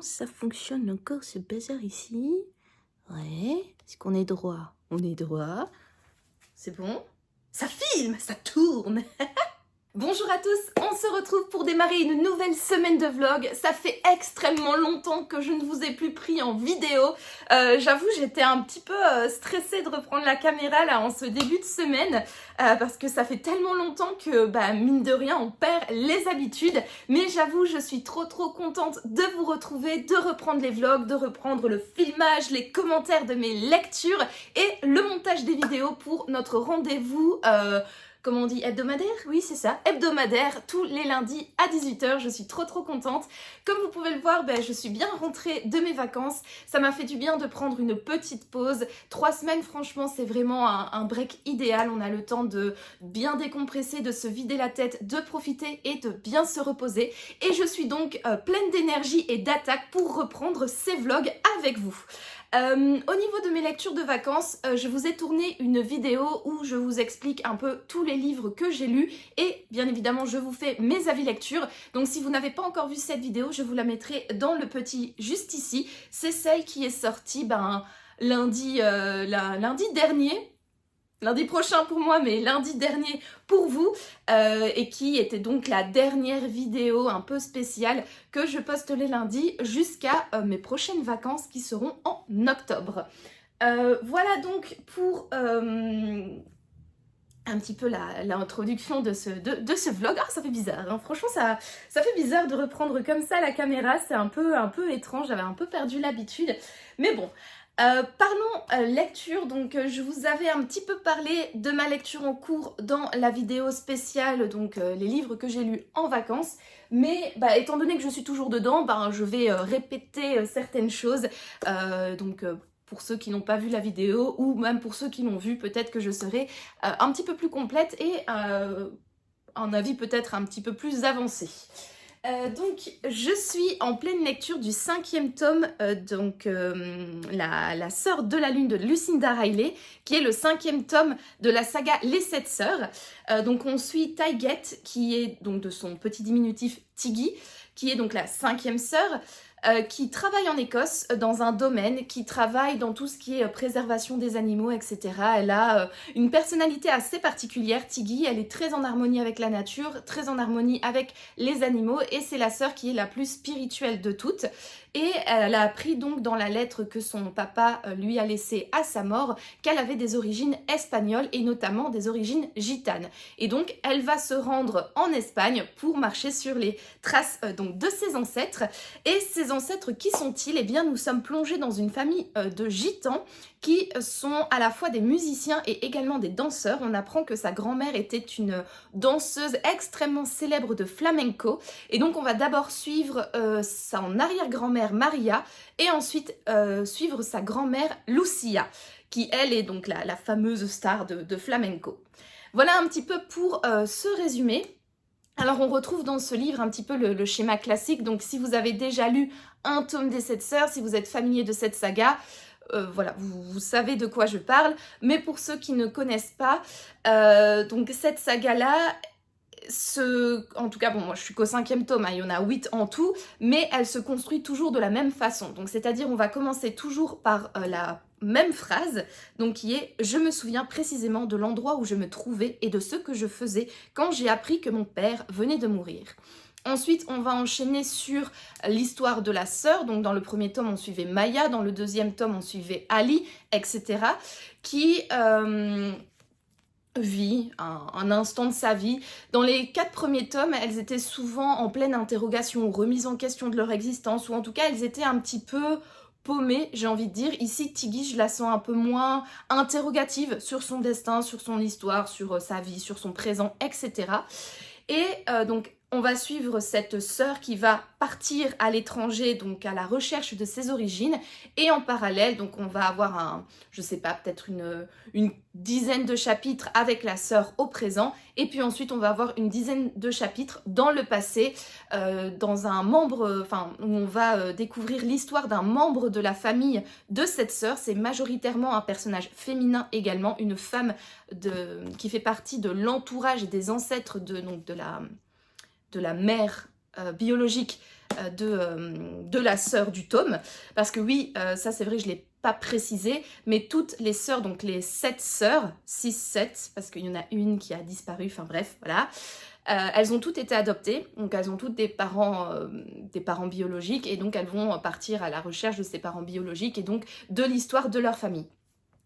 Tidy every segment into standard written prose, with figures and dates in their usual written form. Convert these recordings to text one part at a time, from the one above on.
comment ça fonctionne encore ce bazar ici? Ouais, est-ce qu'on est droit? On est droit. C'est bon? Ça filme, ça tourne. Bonjour à tous, on se retrouve pour démarrer une nouvelle semaine de vlog. Ça fait extrêmement longtemps que je ne vous ai plus pris en vidéo. J'avoue, j'étais un petit peu stressée de reprendre la caméra là en ce début de semaine parce que ça fait tellement longtemps que, mine de rien, on perd les habitudes. Mais j'avoue, je suis trop contente de vous retrouver, de reprendre les vlogs, de reprendre le filmage, les commentaires de mes lectures et le montage des vidéos pour notre rendez-vous comment on dit, hebdomadaire? Oui, c'est ça, hebdomadaire, tous les lundis à 18 h. Je suis trop contente. Comme vous pouvez le voir, je suis bien rentrée de mes vacances. Ça m'a fait du bien de prendre une petite pause. 3 semaines, franchement, c'est vraiment un break idéal. On a le temps de bien décompresser, de se vider la tête, de profiter et de bien se reposer. Et je suis donc pleine d'énergie et d'attaque pour reprendre ces vlogs avec vous. Au niveau de mes lectures de vacances, je vous ai tourné une vidéo où je vous explique un peu tous les livres que j'ai lus et bien évidemment je vous fais mes avis lecture. Donc si vous n'avez pas encore vu cette vidéo, je vous la mettrai dans le petit juste ici. C'est celle qui est sortie lundi dernier. Lundi prochain pour moi, mais lundi dernier pour vous, et qui était donc la dernière vidéo un peu spéciale que je poste les lundis jusqu'à mes prochaines vacances qui seront en octobre. Voilà donc pour un petit peu l'introduction de ce vlog. Ah, ça fait bizarre, hein. Franchement ça fait bizarre de reprendre comme ça la caméra, c'est un peu étrange, j'avais un peu perdu l'habitude, mais bon. Parlons lecture, donc je vous avais un petit peu parlé de ma lecture en cours dans la vidéo spéciale, donc les livres que j'ai lus en vacances, mais étant donné que je suis toujours dedans, je vais répéter certaines choses, pour ceux qui n'ont pas vu la vidéo ou même pour ceux qui l'ont vue, peut-être que je serai un petit peu plus complète et un avis peut-être un petit peu plus avancé. Donc je suis en pleine lecture du 5e tome, la sœur de la lune de Lucinda Riley, qui est le 5e tome de la saga Les 7 sœurs. Donc on suit Tyget, qui est donc de son petit diminutif Tiggy, qui est donc la 5e sœur, qui travaille en Écosse dans un domaine, qui travaille dans tout ce qui est préservation des animaux, etc. Elle a une personnalité assez particulière, Tiggy. Elle est très en harmonie avec la nature, très en harmonie avec les animaux, et c'est la sœur qui est la plus spirituelle de toutes. Et elle a appris donc dans la lettre que son papa lui a laissée à sa mort qu'elle avait des origines espagnoles et notamment des origines gitanes. Et donc elle va se rendre en Espagne pour marcher sur les traces donc de ses ancêtres. Et ces ancêtres, qui sont-ils? Eh bien, nous sommes plongés dans une famille de gitans qui sont à la fois des musiciens et également des danseurs. On apprend que sa grand-mère était une danseuse extrêmement célèbre de flamenco. Et donc, on va d'abord suivre son arrière-grand-mère Maria et ensuite suivre sa grand-mère Lucia, qui, elle, est donc la fameuse star de flamenco. Voilà un petit peu pour ce résumé. Alors on retrouve dans ce livre un petit peu le schéma classique, donc si vous avez déjà lu un tome des 7 sœurs, si vous êtes familier de cette saga, voilà, vous savez de quoi je parle. Mais pour ceux qui ne connaissent pas, donc cette saga-là, en tout cas, bon, moi je suis qu'au 5e tome, hein, il y en a 8 en tout, mais elle se construit toujours de la même façon. Donc c'est-à-dire on va commencer toujours par la même phrase, donc qui est « Je me souviens précisément de l'endroit où je me trouvais et de ce que je faisais quand j'ai appris que mon père venait de mourir ». Ensuite, on va enchaîner sur l'histoire de la sœur. Donc dans le premier tome, on suivait Maya, dans le deuxième tome, on suivait Ali, etc. qui vit un instant de sa vie. Dans les 4 premiers tomes, elles étaient souvent en pleine interrogation, remise en question de leur existence, ou en tout cas, elles étaient un petit peu paumée, j'ai envie de dire. Ici, Tiggy, je la sens un peu moins interrogative sur son destin, sur son histoire, sur sa vie, sur son présent, etc. Et donc, on va suivre cette sœur qui va partir à l'étranger, donc à la recherche de ses origines. Et en parallèle, donc on va avoir je sais pas, peut-être une dizaine de chapitres avec la sœur au présent. Et puis ensuite, on va avoir une dizaine de chapitres dans le passé, dans un membre, où on va découvrir l'histoire d'un membre de la famille de cette sœur. C'est majoritairement un personnage féminin également, une femme qui fait partie de l'entourage et des ancêtres de la mère biologique de la sœur du tome, parce que oui, ça c'est vrai, je ne l'ai pas précisé, mais toutes les sœurs, donc les 7 sœurs, 6-7, parce qu'il y en a une qui a disparu, enfin bref, voilà, elles ont toutes été adoptées, donc elles ont toutes des parents biologiques, et donc elles vont partir à la recherche de ces parents biologiques, et donc de l'histoire de leur famille.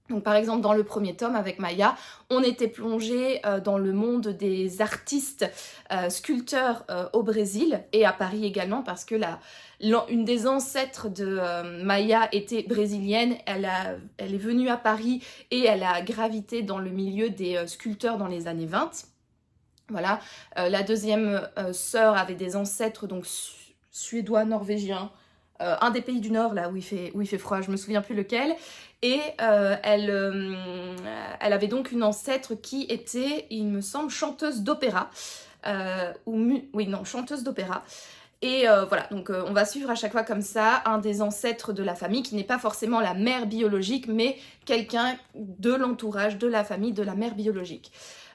Donc par exemple dans le premier tome avec Maya, on était plongé dans le monde des artistes sculpteurs au Brésil et à Paris également, parce que une des ancêtres de Maya était brésilienne, elle est venue à Paris et elle a gravité dans le milieu des sculpteurs dans les années 20. Voilà, la deuxième sœur avait des ancêtres donc suédois, norvégiens, un des pays du Nord, là où il fait froid, je me souviens plus lequel. Et elle avait donc une ancêtre qui était, il me semble, chanteuse d'opéra. Chanteuse d'opéra. Et voilà, donc on va suivre à chaque fois comme ça un des ancêtres de la famille, qui n'est pas forcément la mère biologique, mais quelqu'un de l'entourage, de la famille, de la mère biologique.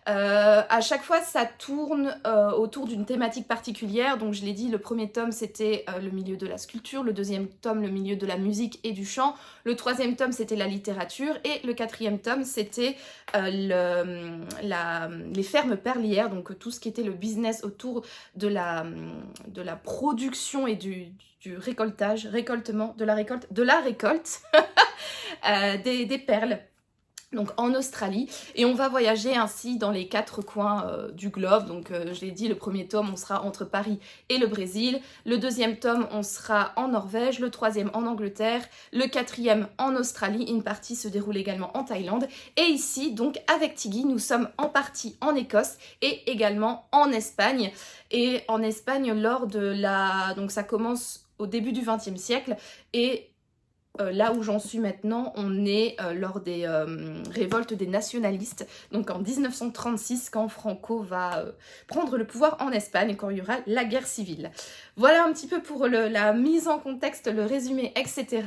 À chaque fois, ça tourne autour d'une thématique particulière. Donc je l'ai dit, le premier tome, c'était le milieu de la sculpture. Le deuxième tome, le milieu de la musique et du chant. Le troisième tome, c'était la littérature. Et le quatrième tome, c'était les fermes perlières. Donc tout ce qui était le business autour de la production et du récoltement, de la récolte des perles. Donc en Australie, et on va voyager ainsi dans les 4 coins du globe. Donc je l'ai dit, le premier tome on sera entre Paris et le Brésil, le deuxième tome on sera en Norvège, le troisième en Angleterre, le quatrième en Australie, une partie se déroule également en Thaïlande, et ici donc avec Tiggy nous sommes en partie en Écosse et également en Espagne. Et en Espagne donc ça commence au début du XXe siècle, et là où j'en suis maintenant, on est lors des révoltes des nationalistes, donc en 1936, quand Franco va prendre le pouvoir en Espagne, quand il y aura la guerre civile. Voilà un petit peu pour la mise en contexte, le résumé, etc.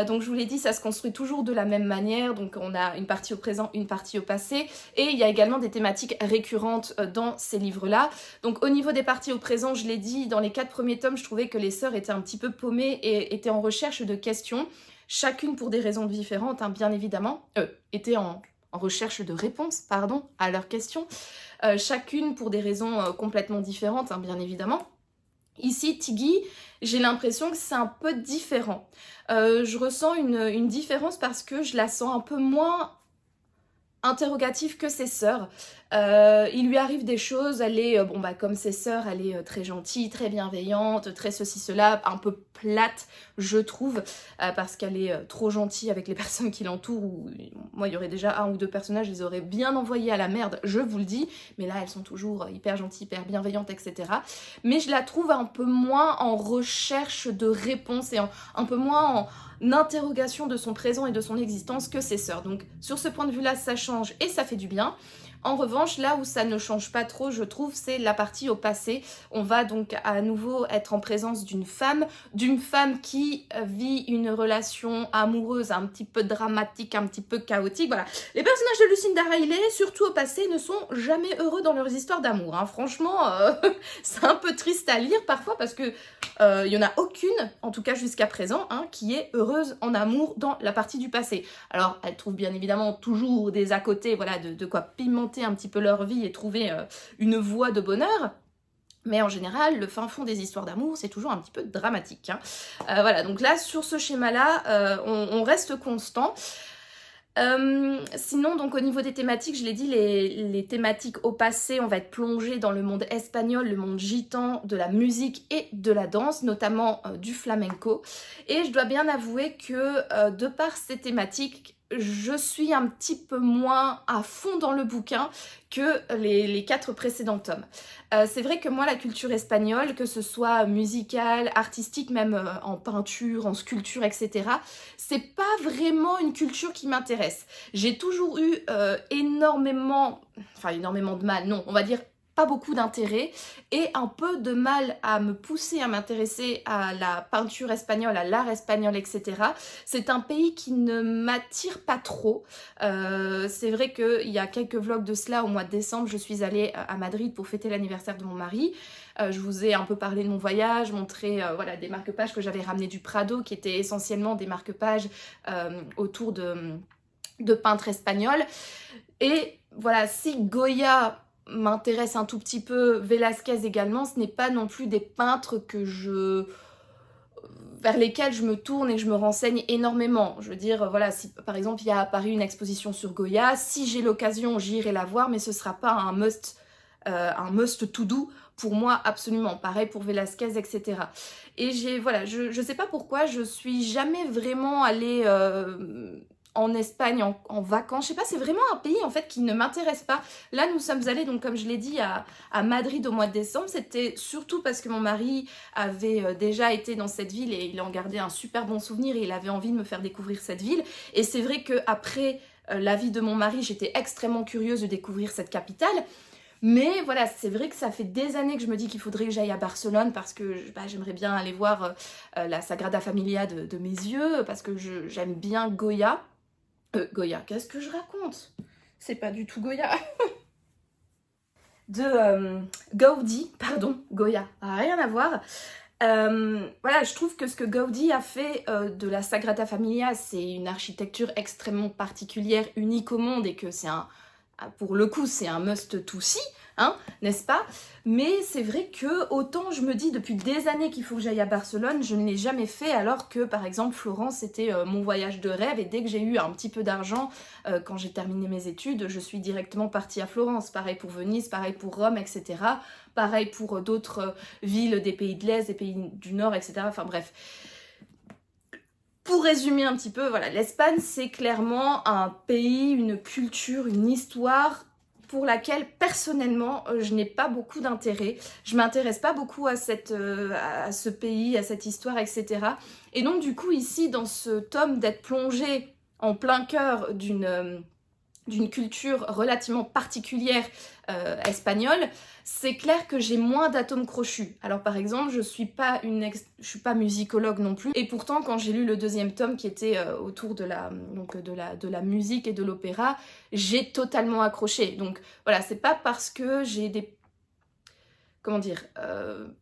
Donc je vous l'ai dit, ça se construit toujours de la même manière, donc on a une partie au présent, une partie au passé, et il y a également des thématiques récurrentes dans ces livres-là. Donc au niveau des parties au présent, je l'ai dit, dans les 4 premiers tomes, je trouvais que les sœurs étaient un petit peu paumées et étaient en recherche de questions, chacune pour des raisons différentes, hein, bien évidemment, étaient en recherche de réponses, pardon, à leurs questions, chacune pour des raisons complètement différentes, hein, bien évidemment. Ici, Tiggy, j'ai l'impression que c'est un peu différent. Je ressens une différence parce que je la sens un peu moins interrogative que ses sœurs. Il lui arrive des choses, elle est, comme ses sœurs, elle est très gentille, très bienveillante, très ceci, cela, un peu plate, je trouve, parce qu'elle est trop gentille avec les personnes qui l'entourent. Moi, il y aurait déjà 1 ou 2 personnages, je les aurais bien envoyés à la merde, je vous le dis, mais là, elles sont toujours hyper gentilles, hyper bienveillantes, etc. Mais je la trouve un peu moins en recherche de réponses et un peu moins en interrogation de son présent et de son existence que ses sœurs. Donc sur ce point de vue-là, ça change et ça fait du bien. En revanche, là où ça ne change pas trop, je trouve, c'est la partie au passé. On va donc à nouveau être en présence d'une femme qui vit une relation amoureuse un petit peu dramatique, un petit peu chaotique. Voilà. Les personnages de Lucinda Riley, surtout au passé, ne sont jamais heureux dans leurs histoires d'amour. Hein. Franchement, c'est un peu triste à lire parfois parce que il n'y en a aucune, en tout cas jusqu'à présent, hein, qui est heureuse en amour dans la partie du passé. Alors, elles trouvent bien évidemment toujours des à côté, voilà, de quoi pimenter un petit peu leur vie et trouver une voie de bonheur. Mais en général, le fin fond des histoires d'amour, c'est toujours un petit peu dramatique. Hein. Voilà, donc là, sur ce schéma-là, on reste constant. Sinon, donc au niveau des thématiques, je l'ai dit, les thématiques au passé, on va être plongé dans le monde espagnol, le monde gitan, de la musique et de la danse, notamment du flamenco. Et je dois bien avouer que de par ces thématiques, je suis un petit peu moins à fond dans le bouquin que les 4 précédents tomes. C'est vrai que moi, la culture espagnole, que ce soit musicale, artistique, même en peinture, en sculpture, etc., c'est pas vraiment une culture qui m'intéresse. J'ai toujours eu énormément de mal, non, on va dire pas beaucoup d'intérêt et un peu de mal à me pousser à m'intéresser à la peinture espagnole, à l'art espagnol, etc. C'est un pays qui ne m'attire pas trop. C'est vrai qu'il y a quelques vlogs de cela au mois de décembre, je suis allée à Madrid pour fêter l'anniversaire de mon mari. Je vous ai un peu parlé de mon voyage, montré voilà, des marque-pages que j'avais ramenés du Prado, qui étaient essentiellement des marque-pages autour de peintres espagnols. Et voilà, si Goya m'intéresse un tout petit peu, Velázquez également, ce n'est pas non plus des peintres vers lesquels je me tourne et que je me renseigne énormément. Je veux dire, voilà, si par exemple il y a à Paris une exposition sur Goya, si j'ai l'occasion, j'irai la voir, mais ce sera pas un must to do pour moi absolument. Pareil pour Velázquez, etc. Et voilà, je sais pas pourquoi, je suis jamais vraiment allée en Espagne en vacances. Je sais pas, c'est vraiment un pays en fait qui ne m'intéresse pas. Là, nous sommes allés, donc comme je l'ai dit, à Madrid au mois de décembre. C'était surtout parce que mon mari avait déjà été dans cette ville et il en gardait un super bon souvenir et il avait envie de me faire découvrir cette ville. Et c'est vrai qu'après la vie de mon mari, j'étais extrêmement curieuse de découvrir cette capitale. Mais voilà, c'est vrai que ça fait des années que je me dis qu'il faudrait que j'aille à Barcelone parce que j'aimerais bien aller voir la Sagrada Familia de mes yeux, parce que j'aime bien Goya. Goya, qu'est-ce que je raconte? C'est pas du tout Goya. De Gaudí, pardon, Goya, rien à voir. Voilà, je trouve que ce que Gaudí a fait de la Sagrada Familia, c'est une architecture extrêmement particulière, unique au monde, et que c'est pour le coup, c'est un must to see, hein, n'est-ce pas? Mais c'est vrai que autant je me dis depuis des années qu'il faut que j'aille à Barcelone, je ne l'ai jamais fait, alors que par exemple Florence c'était mon voyage de rêve, et dès que j'ai eu un petit peu d'argent, quand j'ai terminé mes études, je suis directement partie à Florence. Pareil pour Venise, pareil pour Rome, etc. Pareil pour d'autres villes des pays de l'Est, des pays du Nord, etc. Enfin bref. Pour résumer un petit peu, voilà, l'Espagne c'est clairement un pays, une culture, une histoire pour laquelle personnellement je n'ai pas beaucoup d'intérêt. Je m'intéresse pas beaucoup à ce pays, à cette histoire, etc. Et donc du coup ici dans ce tome, d'être plongé en plein cœur d'une culture relativement particulière espagnole, c'est clair que j'ai moins d'atomes crochus. Alors par exemple, je suis pas musicologue non plus, et pourtant quand j'ai lu le deuxième tome qui était autour de la musique et de l'opéra, j'ai totalement accroché. Donc voilà, c'est pas parce que j'ai des... Comment dire,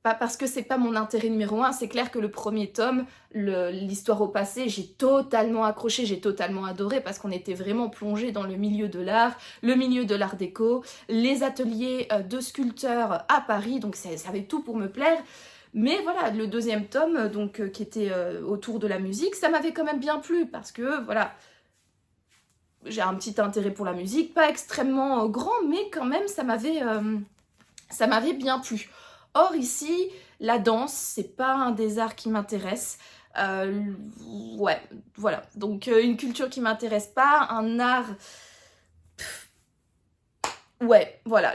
pas parce que c'est pas mon intérêt numéro un, c'est clair que le premier tome, l'histoire au passé, j'ai totalement accroché, j'ai totalement adoré, parce qu'on était vraiment plongé dans le milieu de l'art déco, les ateliers de sculpteurs à Paris, donc ça avait tout pour me plaire. Mais voilà, le deuxième tome, donc qui était autour de la musique, ça m'avait quand même bien plu, parce que voilà, j'ai un petit intérêt pour la musique, pas extrêmement grand, mais quand même ça m'avait bien plu. Or ici, la danse, c'est pas un des arts qui m'intéresse. Ouais, voilà. Donc une culture qui m'intéresse pas, un art... Ouais, voilà,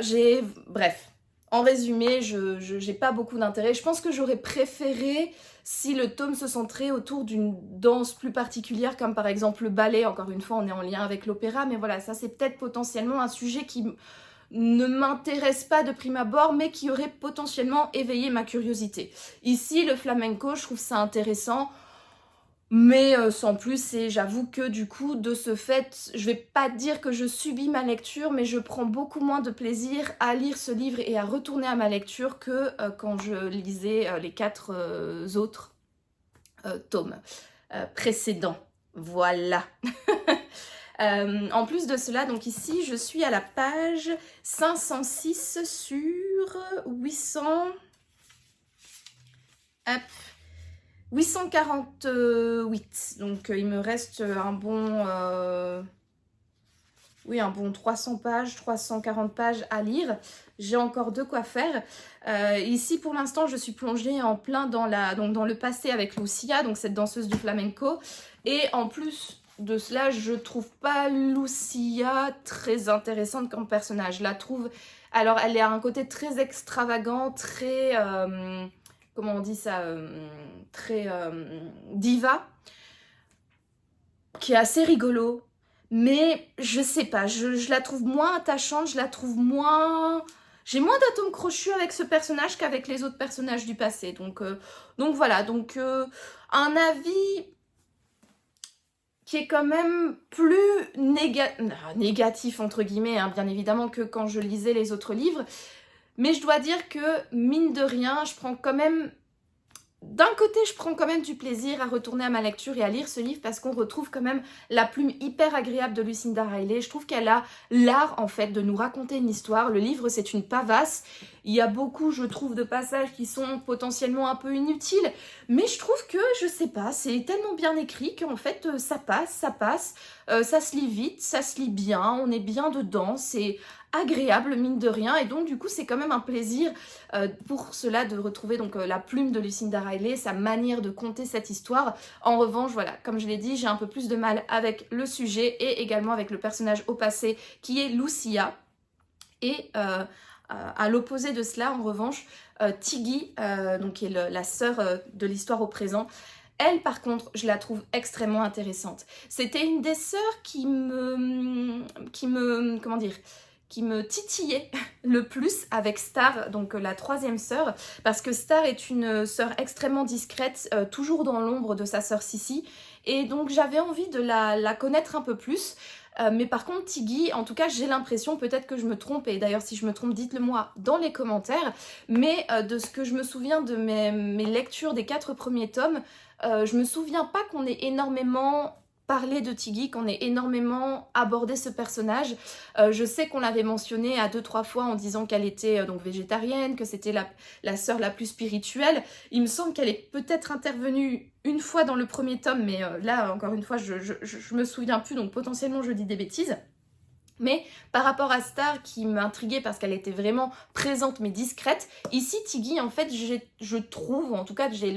bref. En résumé, j'ai pas beaucoup d'intérêt. Je pense que j'aurais préféré si le tome se centrait autour d'une danse plus particulière, comme par exemple le ballet. Encore une fois, on est en lien avec l'opéra, mais voilà, ça c'est peut-être potentiellement un sujet qui ne m'intéresse pas de prime abord, mais qui aurait potentiellement éveillé ma curiosité. Ici, le flamenco, je trouve ça intéressant, mais sans plus, et j'avoue que du coup, de ce fait, je vais pas dire que je subis ma lecture, mais je prends beaucoup moins de plaisir à lire ce livre et à retourner à ma lecture que quand je lisais les 4 autres tomes précédents. Voilà. En plus de cela, donc ici, je suis à la page 506 sur 800... Hop, 848. Donc il me reste un bon... oui, un bon 300 pages, 340 pages à lire. J'ai encore de quoi faire. Ici, pour l'instant, je suis plongée en plein dans le passé avec Lucia, donc cette danseuse du flamenco. Et en plus de cela, je trouve pas Lucia très intéressante comme personnage. Je la trouve... Alors, elle a un côté très extravagant, très... comment on dit ça, très diva, qui est assez rigolo. Mais je sais pas, je la trouve moins attachante, je la trouve moins... J'ai moins d'atomes crochus avec ce personnage qu'avec les autres personnages du passé. Donc voilà, un avis qui est quand même plus négatif, entre guillemets, hein, bien évidemment, que quand je lisais les autres livres. Mais je dois dire que, mine de rien, je prends quand même... D'un côté, je prends quand même du plaisir à retourner à ma lecture et à lire ce livre parce qu'on retrouve quand même la plume hyper agréable de Lucinda Riley. Je trouve qu'elle a l'art, en fait, de nous raconter une histoire. Le livre, c'est une pavasse. Il y a beaucoup, je trouve, de passages qui sont potentiellement un peu inutiles. Mais je trouve que, je sais pas, c'est tellement bien écrit qu'en fait, ça passe. Ça se lit vite, ça se lit bien, on est bien dedans. C'est agréable, mine de rien. Et donc, du coup, c'est quand même un plaisir pour cela de retrouver donc la plume de Lucinda Riley, sa manière de conter cette histoire. En revanche, voilà, comme je l'ai dit, j'ai un peu plus de mal avec le sujet et également avec le personnage au passé qui est Lucia. Et à l'opposé de cela, en revanche, Tiggy, donc qui est la sœur de l'histoire au présent, elle, par contre, je la trouve extrêmement intéressante. C'était une des sœurs qui me titillait le plus avec Star, donc la troisième sœur, parce que Star est une sœur extrêmement discrète, toujours dans l'ombre de sa sœur Sissy, et donc j'avais envie de la connaître un peu plus. Mais par contre, Tiggy, en tout cas, j'ai l'impression, peut-être que je me trompe, et d'ailleurs, si je me trompe, dites-le moi dans les commentaires, mais de ce que je me souviens de mes lectures des 4 premiers tomes, je me souviens pas qu'on ait énormément parlé de Tiggy, qu'on ait énormément abordé ce personnage. Je sais qu'on l'avait mentionné à 2-3 fois en disant qu'elle était donc végétarienne, que c'était la sœur la plus spirituelle. Il me semble qu'elle est peut-être intervenue une fois dans le premier tome, mais là, encore une fois, je me souviens plus, donc potentiellement je dis des bêtises. Mais par rapport à Star qui m'intriguait parce qu'elle était vraiment présente mais discrète, ici Tiggy, en fait, je trouve, en tout cas j'ai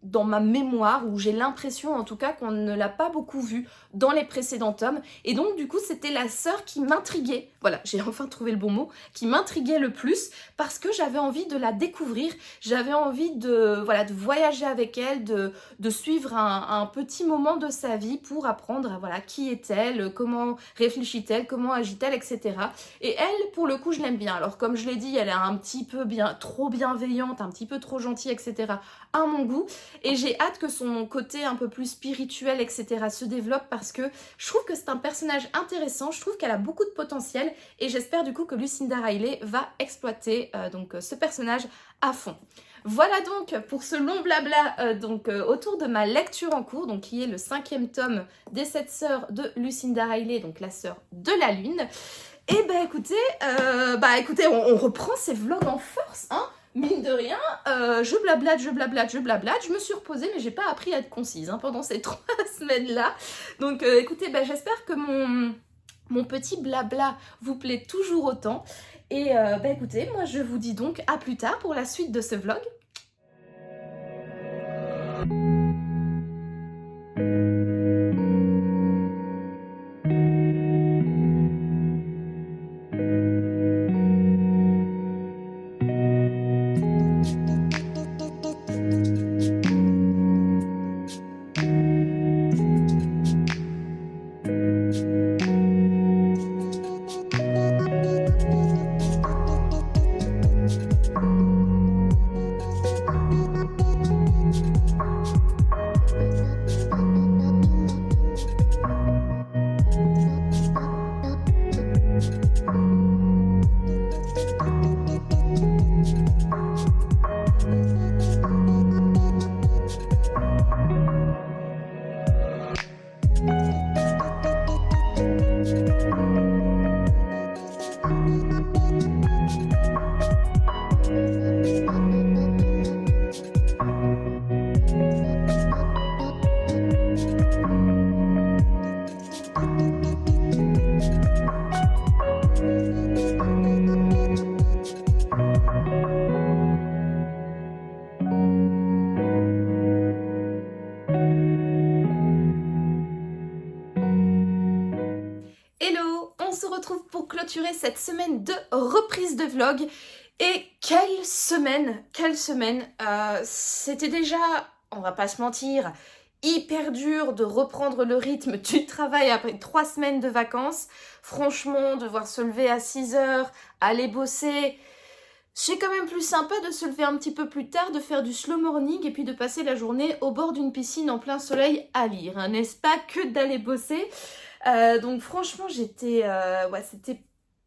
dans ma mémoire, où j'ai l'impression en tout cas qu'on ne l'a pas beaucoup vue dans les précédents tomes, et donc du coup c'était la sœur qui m'intriguait, voilà, j'ai enfin trouvé le bon mot, qui m'intriguait le plus, parce que j'avais envie de la découvrir, j'avais envie de voyager avec elle, de suivre un petit moment de sa vie pour apprendre, voilà, qui est-elle, comment réfléchit-elle, comment agit-elle, etc. Et elle, pour le coup, je l'aime bien. Alors comme je l'ai dit, elle est un petit peu trop bienveillante, un petit peu trop gentille, etc. à mon goût. Et j'ai hâte que son côté un peu plus spirituel, etc. se développe parce que je trouve que c'est un personnage intéressant, je trouve qu'elle a beaucoup de potentiel et j'espère du coup que Lucinda Riley va exploiter ce personnage à fond. Voilà donc pour ce long blabla autour de ma lecture en cours, donc qui est le 5e tome des 7 sœurs de Lucinda Riley, donc la sœur de la lune. Et écoutez, on reprend ces vlogs en force, hein. Mine de rien, je blablate, je me suis reposée, mais j'ai pas appris à être concise pendant ces 3 semaines-là. Donc écoutez, j'espère que mon petit blabla vous plaît toujours autant. Et écoutez, moi je vous dis donc à plus tard pour la suite de ce vlog. Cette semaine de reprise de vlog. Et quelle semaine. C'était déjà, on va pas se mentir, hyper dur de reprendre le rythme du travail après 3 semaines de vacances. Franchement, devoir se lever à 6 heures, aller bosser, c'est quand même plus sympa de se lever un petit peu plus tard, de faire du slow morning et puis de passer la journée au bord d'une piscine en plein soleil à lire, hein, n'est-ce pas, que d'aller bosser. Donc franchement, c'était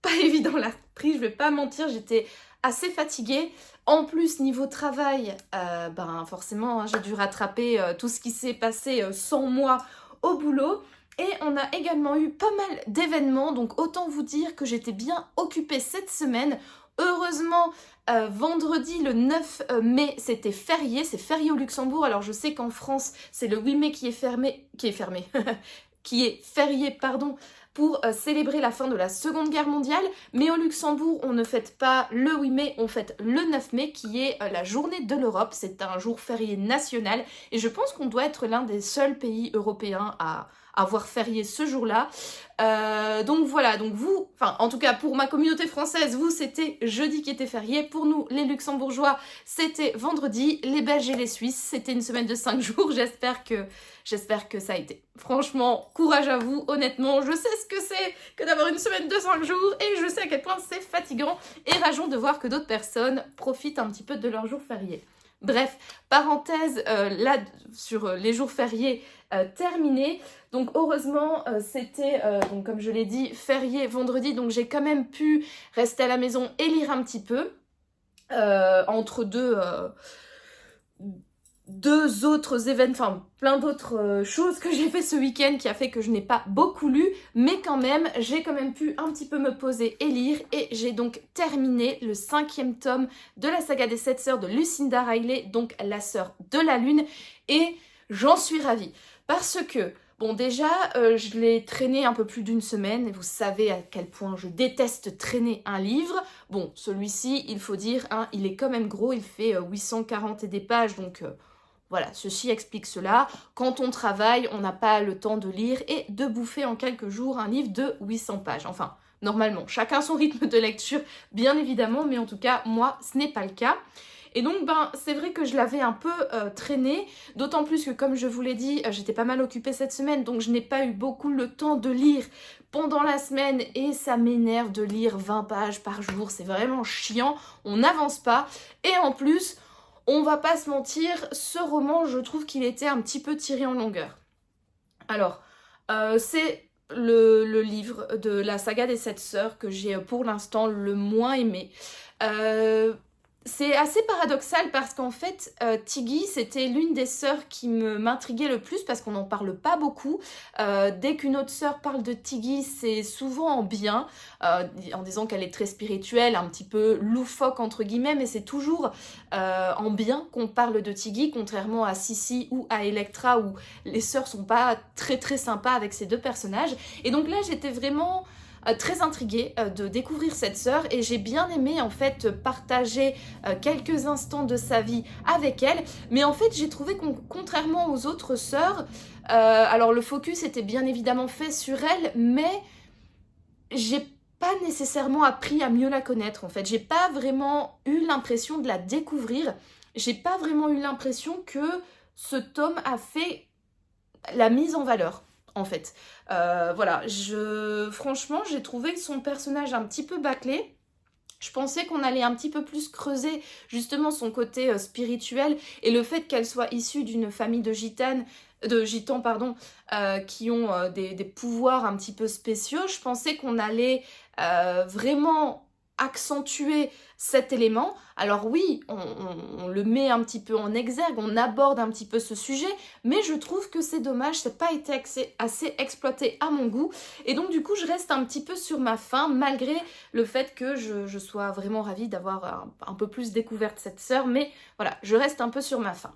pas évident la reprise, je vais pas mentir, j'étais assez fatiguée. En plus, niveau travail, ben forcément, hein, j'ai dû rattraper tout ce qui s'est passé sans moi au boulot. Et on a également eu pas mal d'événements, donc autant vous dire que j'étais bien occupée cette semaine. Heureusement, vendredi le 9 mai, c'était férié, c'est férié au Luxembourg. Alors je sais qu'en France, c'est le 8 mai qui est fermé, qui est férié, pardon, pour célébrer la fin de la Seconde Guerre mondiale. Mais au Luxembourg, on ne fête pas le 8 mai, on fête le 9 mai, qui est la journée de l'Europe. C'est un jour férié national. Et je pense qu'on doit être l'un des seuls pays européens à avoir férié ce jour-là. Donc voilà, donc vous, enfin en tout cas pour ma communauté française, vous c'était jeudi qui était férié. Pour nous les Luxembourgeois, c'était vendredi. Les Belges et les Suisses, c'était une semaine de 5 jours. J'espère que ça a été. Franchement, courage à vous, honnêtement, je sais ce que c'est que d'avoir une semaine de 5 jours et je sais à quel point c'est fatigant et rageant de voir que d'autres personnes profitent un petit peu de leurs jours fériés. Bref, parenthèse là sur les jours fériés terminée. Donc heureusement c'était, donc, comme je l'ai dit, férié vendredi, donc j'ai quand même pu rester à la maison et lire un petit peu entre deux autres événements, enfin plein d'autres choses que j'ai fait ce week-end qui a fait que je n'ai pas beaucoup lu, mais quand même, j'ai quand même pu un petit peu me poser et lire, et j'ai donc terminé le 5e tome de la saga des 7 sœurs de Lucinda Riley, donc la sœur de la lune, et j'en suis ravie, parce que, bon déjà, je l'ai traîné un peu plus d'une semaine, et vous savez à quel point je déteste traîner un livre. Bon, celui-ci, il faut dire, hein, il est quand même gros, il fait 840 et des pages, donc... Voilà, ceci explique cela. Quand on travaille, on n'a pas le temps de lire et de bouffer en quelques jours un livre de 800 pages. Enfin, normalement, chacun son rythme de lecture, bien évidemment, mais en tout cas, moi, ce n'est pas le cas. Et donc, ben, c'est vrai que je l'avais un peu traîné, d'autant plus que, comme je vous l'ai dit, j'étais pas mal occupée cette semaine, donc je n'ai pas eu beaucoup le temps de lire pendant la semaine, et ça m'énerve de lire 20 pages par jour, c'est vraiment chiant, on n'avance pas, et en plus... On va pas se mentir, ce roman, je trouve qu'il était un petit peu tiré en longueur. Alors, c'est le livre de la saga des 7 sœurs que j'ai pour l'instant le moins aimé. C'est assez paradoxal parce qu'en fait, Tiggy, c'était l'une des sœurs qui m'intriguait le plus parce qu'on n'en parle pas beaucoup. Dès qu'une autre sœur parle de Tiggy, c'est souvent en bien, en disant qu'elle est très spirituelle, un petit peu loufoque entre guillemets, mais c'est toujours en bien qu'on parle de Tiggy, contrairement à Sissi ou à Electra, où les sœurs sont pas très très sympas avec ces deux personnages. Et donc là, j'étais vraiment... très intriguée de découvrir cette sœur, et j'ai bien aimé en fait partager quelques instants de sa vie avec elle, mais en fait j'ai trouvé qu'on, contrairement aux autres sœurs, alors le focus était bien évidemment fait sur elle, mais j'ai pas nécessairement appris à mieux la connaître en fait, j'ai pas vraiment eu l'impression de la découvrir, j'ai pas vraiment eu l'impression que ce tome a fait la mise en valeur. En fait, voilà, franchement, j'ai trouvé son personnage un petit peu bâclé. Je pensais qu'on allait un petit peu plus creuser justement son côté spirituel, et le fait qu'elle soit issue d'une famille de gitans, pardon, qui ont des pouvoirs un petit peu spéciaux. Je pensais qu'on allait vraiment accentuer cet élément. Alors oui, on le met un petit peu en exergue, on aborde un petit peu ce sujet, mais je trouve que c'est dommage, ça n'a pas été assez exploité à mon goût, et donc du coup je reste un petit peu sur ma faim, malgré le fait que je sois vraiment ravie d'avoir un peu plus découvert cette sœur, mais voilà, je reste un peu sur ma faim.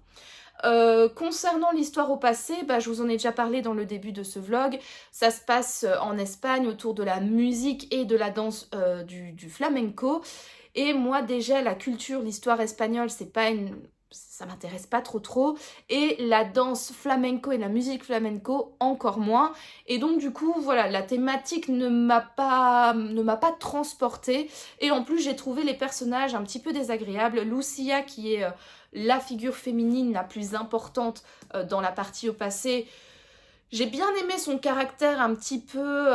Concernant l'histoire au passé, je vous en ai déjà parlé dans le début de ce vlog. Ça se passe en Espagne autour de la musique et de la danse du flamenco. Et moi déjà la culture, l'histoire espagnole, ça m'intéresse pas trop. Et la danse flamenco et la musique flamenco encore moins. Et donc du coup voilà, la thématique ne m'a pas transportée. Et en plus j'ai trouvé les personnages un petit peu désagréables. Lucia, qui est... la figure féminine la plus importante dans la partie au passé. J'ai bien aimé son caractère un petit peu...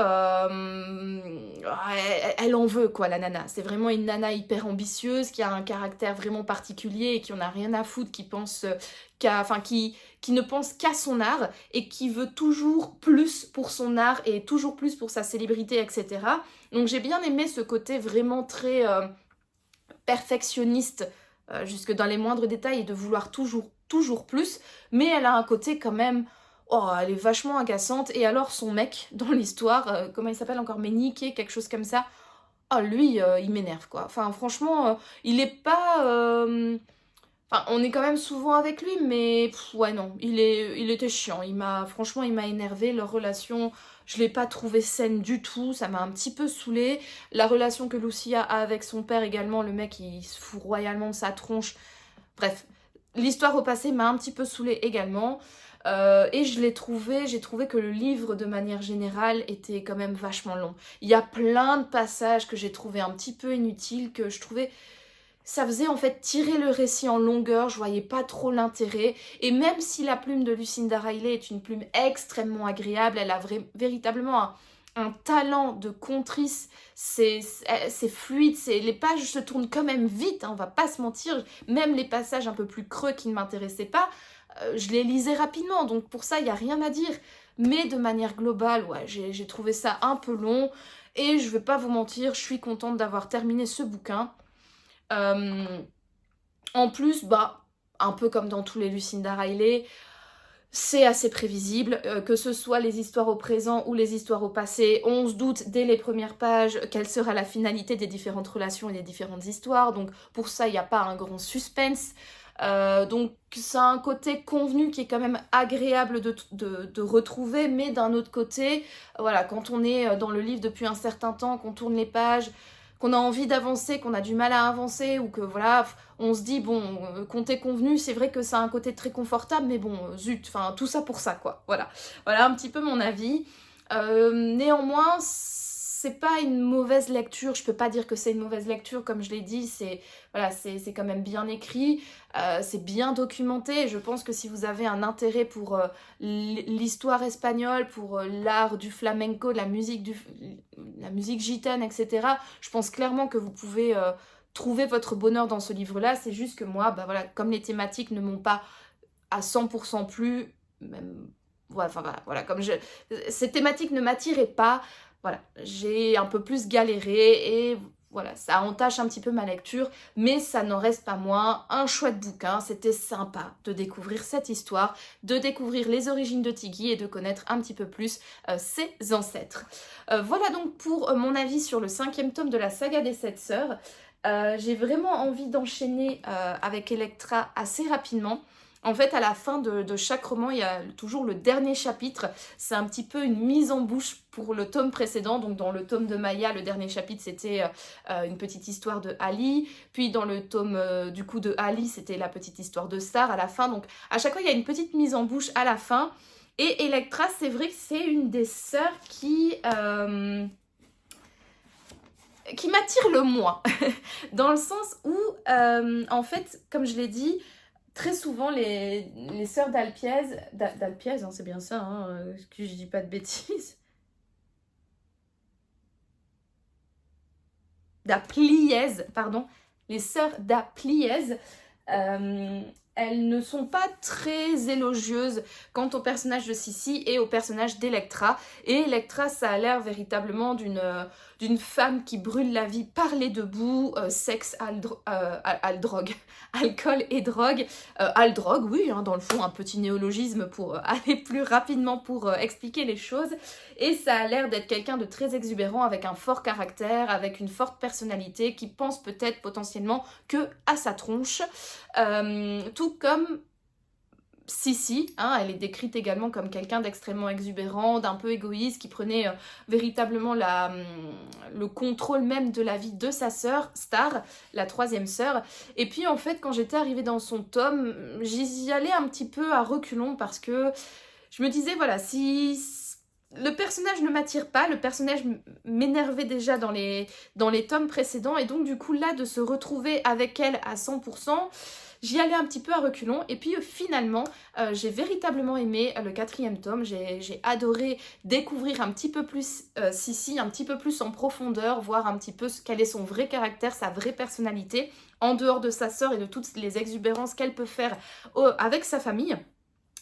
elle en veut quoi, la nana. C'est vraiment une nana hyper ambitieuse qui a un caractère vraiment particulier et qui en a rien à foutre, qui pense... qui ne pense qu'à son art et qui veut toujours plus pour son art et toujours plus pour sa célébrité, etc. Donc j'ai bien aimé ce côté vraiment très... perfectionniste jusque dans les moindres détails et de vouloir toujours plus, mais elle a un côté quand même, oh, elle est vachement agaçante. Et alors son mec dans l'histoire, comment il s'appelle encore, Ménique, quelque chose comme ça, oh lui, il m'énerve quoi. Enfin franchement, il est pas... Enfin, on est quand même souvent avec lui, mais ouais non, il était chiant. Franchement, il m'a énervé. Leur relation, je l'ai pas trouvée saine du tout. Ça m'a un petit peu saoulée. La relation que Lucia a avec son père également, le mec il se fout royalement de sa tronche. Bref, l'histoire au passé m'a un petit peu saoulée également. Et j'ai trouvé que le livre de manière générale était quand même vachement long. Il y a plein de passages que j'ai trouvé un petit peu inutiles, que je trouvais... Ça faisait en fait tirer le récit en longueur, je voyais pas trop l'intérêt. Et même si la plume de Lucinda Riley est une plume extrêmement agréable, elle a véritablement un talent de contrice, c'est fluide, les pages se tournent quand même vite, hein, on va pas se mentir. Même les passages un peu plus creux qui ne m'intéressaient pas, je les lisais rapidement, donc pour ça il n'y a rien à dire. Mais de manière globale, ouais, j'ai trouvé ça un peu long. Et je vais pas vous mentir, je suis contente d'avoir terminé ce bouquin. En plus, bah, un peu comme dans tous les Lucinda Riley, c'est assez prévisible, que ce soit les histoires au présent ou les histoires au passé, on se doute dès les premières pages quelle sera la finalité des différentes relations et des différentes histoires, donc pour ça il n'y a pas un grand suspense. Donc c'est un côté convenu qui est quand même agréable de retrouver, mais d'un autre côté, voilà, quand on est dans le livre depuis un certain temps, qu'on tourne les pages, qu'on a envie d'avancer, qu'on a du mal à avancer, ou que voilà, on se dit, bon, compter convenu, c'est vrai que ça a un côté très confortable, mais bon, zut, enfin, tout ça pour ça, quoi. Voilà, voilà un petit peu mon avis. Néanmoins, c'est pas une mauvaise lecture, je peux pas dire que c'est une mauvaise lecture, comme je l'ai dit, c'est voilà, c'est quand même bien écrit, c'est bien documenté, et je pense que si vous avez un intérêt pour l'histoire espagnole, pour l'art du flamenco, la musique gitane, etc., je pense clairement que vous pouvez trouver votre bonheur dans ce livre-là. C'est juste que moi, bah voilà, comme les thématiques ne m'ont pas à 100% plu, même... Ouais, enfin voilà, ces thématiques ne m'attiraient pas, voilà, j'ai un peu plus galéré et voilà, ça entache un petit peu ma lecture, mais ça n'en reste pas moins un chouette bouquin. C'était sympa de découvrir cette histoire, de découvrir les origines de Tiggy et de connaître un petit peu plus ses ancêtres. Voilà donc pour mon avis sur le 5e tome de la saga des 7 sœurs. J'ai vraiment envie d'enchaîner avec Electra assez rapidement. En fait, à la fin de chaque roman, il y a toujours le dernier chapitre. C'est un petit peu une mise en bouche pour le tome précédent. Donc dans le tome de Maya, le dernier chapitre, c'était une petite histoire de Ali. Puis dans le tome du coup de Ali, c'était la petite histoire de Star à la fin. Donc à chaque fois, il y a une petite mise en bouche à la fin. Et Electra, c'est vrai que c'est une des sœurs qui m'attire le moins. Dans le sens où, en fait, comme je l'ai dit, très souvent, les sœurs d'Alpiez, hein, c'est bien ça, hein, que je dis pas de bêtises. D'Apliez, pardon. Les sœurs d'Apliez, elles ne sont pas très élogieuses quant au personnage de Sissi et au personnage d'Electra. Et Electra, ça a l'air véritablement d'une femme qui brûle la vie par les deux bouts, sexe, drogue, alcool et drogue. Drogue, oui, hein, dans le fond, un petit néologisme pour aller plus rapidement pour expliquer les choses. Et ça a l'air d'être quelqu'un de très exubérant, avec un fort caractère, avec une forte personnalité, qui pense peut-être potentiellement que à sa tronche. Tout comme Sissi, hein, elle est décrite également comme quelqu'un d'extrêmement exubérant, d'un peu égoïste, qui prenait véritablement le contrôle même de la vie de sa sœur, Star, la 3e sœur. Et puis en fait, quand j'étais arrivée dans son tome, j'y allais un petit peu à reculons, parce que je me disais, voilà, si le personnage ne m'attire pas, le personnage m'énervait déjà dans les tomes précédents, et donc du coup là, de se retrouver avec elle à 100%, j'y allais un petit peu à reculons. Et puis finalement, j'ai véritablement aimé le 4e tome. J'ai adoré découvrir un petit peu plus Sissi, un petit peu plus en profondeur, voir un petit peu quel est son vrai caractère, sa vraie personnalité, en dehors de sa sœur et de toutes les exubérances qu'elle peut faire avec sa famille.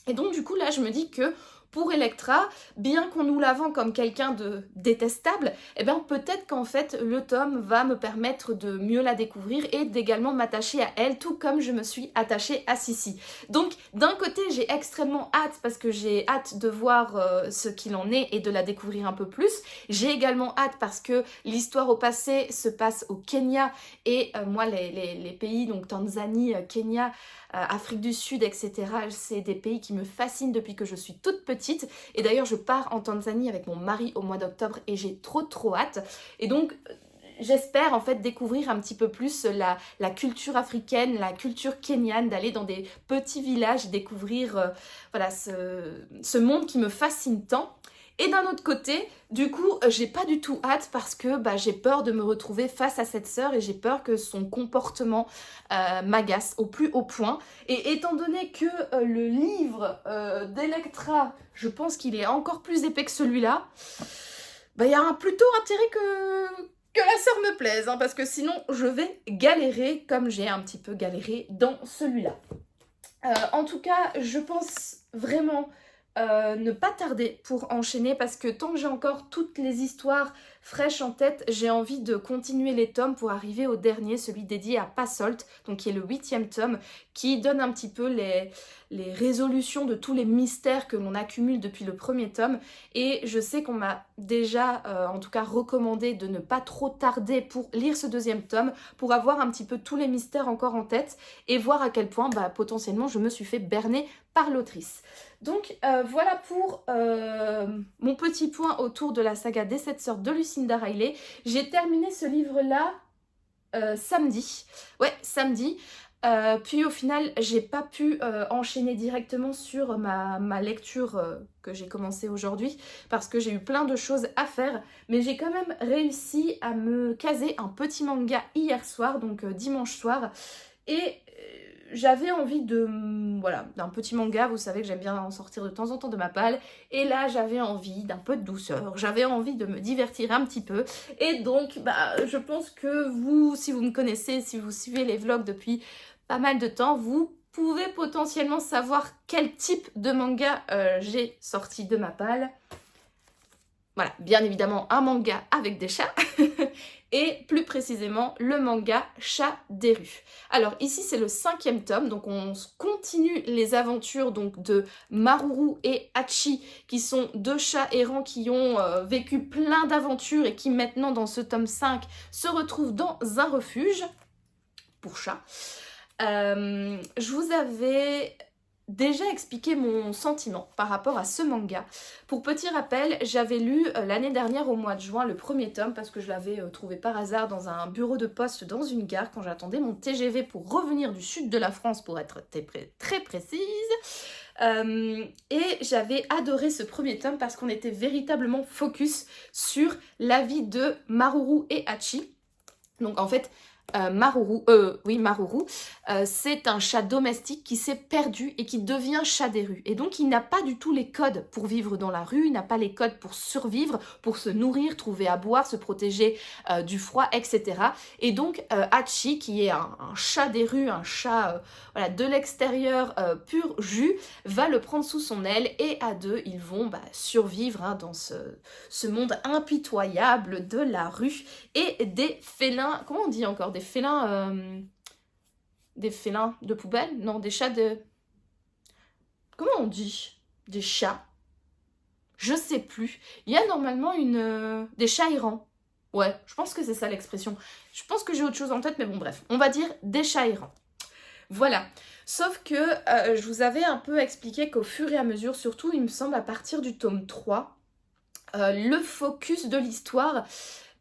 Et donc du coup là, je me dis que pour Electra, bien qu'on nous la vend comme quelqu'un de détestable, eh bien peut-être qu'en fait le tome va me permettre de mieux la découvrir et d'également m'attacher à elle, tout comme je me suis attachée à Sissi. Donc d'un côté j'ai extrêmement hâte parce que j'ai hâte de voir ce qu'il en est et de la découvrir un peu plus. J'ai également hâte parce que l'histoire au passé se passe au Kenya et moi les pays, donc Tanzanie, Kenya, Afrique du Sud, etc. C'est des pays qui me fascinent depuis que je suis toute petite. Et d'ailleurs, je pars en Tanzanie avec mon mari au mois d'octobre et j'ai trop hâte. Et donc, j'espère en fait découvrir un petit peu plus la culture africaine, la culture kenyane, d'aller dans des petits villages, découvrir voilà, ce monde qui me fascine tant. Et d'un autre côté, du coup, j'ai pas du tout hâte parce que j'ai peur de me retrouver face à cette sœur et j'ai peur que son comportement m'agace au plus haut point. Et étant donné que le livre d'Electra, je pense qu'il est encore plus épais que celui-là, il y a plutôt intérêt que la sœur me plaise, hein, parce que sinon je vais galérer comme j'ai un petit peu galéré dans celui-là. En tout cas, je pense vraiment ne pas tarder pour enchaîner parce que tant que j'ai encore toutes les histoires fraîches en tête, j'ai envie de continuer les tomes pour arriver au dernier, celui dédié à Passolt, donc qui est le 8e tome, qui donne un petit peu les résolutions de tous les mystères que l'on accumule depuis le premier tome. Et je sais qu'on m'a déjà, en tout cas, recommandé de ne pas trop tarder pour lire ce 2e tome, pour avoir un petit peu tous les mystères encore en tête et voir à quel point potentiellement je me suis fait berner par l'autrice. Donc voilà pour mon petit point autour de la saga des 7 sœurs de Lucinda Riley. J'ai terminé ce livre-là samedi. Ouais, samedi. Puis au final, j'ai pas pu enchaîner directement sur ma lecture que j'ai commencé aujourd'hui parce que j'ai eu plein de choses à faire. Mais j'ai quand même réussi à me caser un petit manga hier soir, donc dimanche soir. Et j'avais envie d'un petit manga, vous savez que j'aime bien en sortir de temps en temps de ma palle, et là j'avais envie d'un peu de douceur, j'avais envie de me divertir un petit peu, et donc je pense que vous, si vous me connaissez, si vous suivez les vlogs depuis pas mal de temps, vous pouvez potentiellement savoir quel type de manga j'ai sorti de ma palle. Voilà, bien évidemment un manga avec des chats et plus précisément le manga Chat des rues. Alors ici c'est le 5e tome, donc on continue les aventures donc de Maruru et Hachi qui sont 2 chats errants qui ont vécu plein d'aventures et qui maintenant dans ce tome 5 se retrouvent dans un refuge pour chats. Je vous avais déjà expliqué mon sentiment par rapport à ce manga. Pour petit rappel, j'avais lu l'année dernière au mois de juin le 1er tome parce que je l'avais trouvé par hasard dans un bureau de poste dans une gare quand j'attendais mon TGV pour revenir du sud de la France pour être très précise. Et j'avais adoré ce 1er tome parce qu'on était véritablement focus sur la vie de Maruru et Hachi. Donc en fait, Maruru, c'est un chat domestique qui s'est perdu et qui devient chat des rues. Et donc il n'a pas du tout les codes pour vivre dans la rue, il n'a pas les codes pour survivre, pour se nourrir, trouver à boire, se protéger du froid, etc. Et donc Hachi, qui est un chat des rues, un chat voilà, de l'extérieur pur jus, va le prendre sous son aile et à deux ils vont survivre dans ce monde impitoyable de la rue et des félins, comment on dit encore, des félins de poubelle? Non, des chats de... Comment on dit? Des chats? Je sais plus. Il y a normalement des chats errants. Ouais, je pense que c'est ça l'expression. Je pense que j'ai autre chose en tête, mais bon, bref. On va dire des chats errants. Voilà. Sauf que je vous avais un peu expliqué qu'au fur et à mesure, surtout, il me semble, à partir du tome 3, le focus de l'histoire